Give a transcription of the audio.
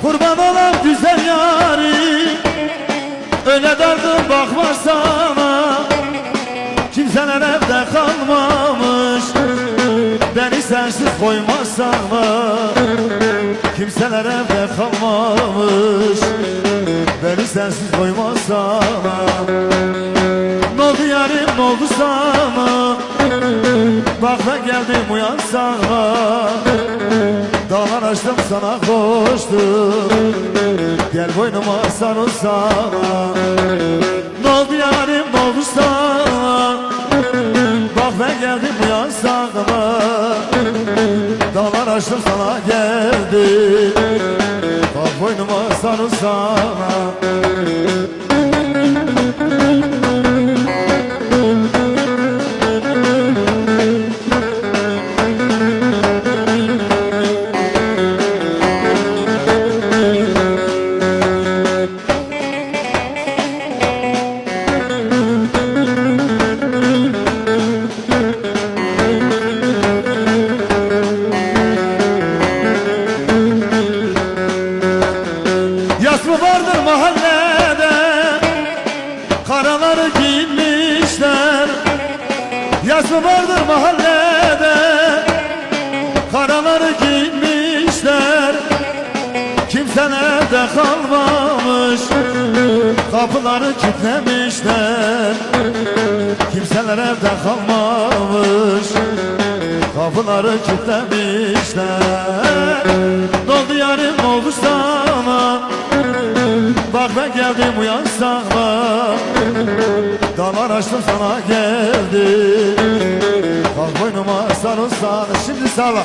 Kurban olam güzel yarim, öyle dardım bakma sana. Kimseler evde kalmamış, beni sensiz koymaz sana. Kimseler evde kalmamış, beni sensiz koymaz sana. N'oldu yarim, n'oldu sana? Bak ben geldim uyansana. Dağlar açtım sana koştum, gel boynuma sarıl sana. N'oldu yarim, n'oldu sana? Bak ben geldim uyansana. Dağlar açtım sana geldim, bak boynuma sarıl sana. Yas mı vardır mahallede, karaları giyinmişler. Yas mı vardır mahallede, karaları giyinmişler. Kimseler de kalmamış, kapıları kilitlemişler. Kimseler evde kalmamış, kapıları kilitlemişler. N'oldu yarim, n'oldu sana? Bak ben geldim uyansana. Dağlar açtım sana geldim, kalk boynuma sarıl sana. Şimdi sağla.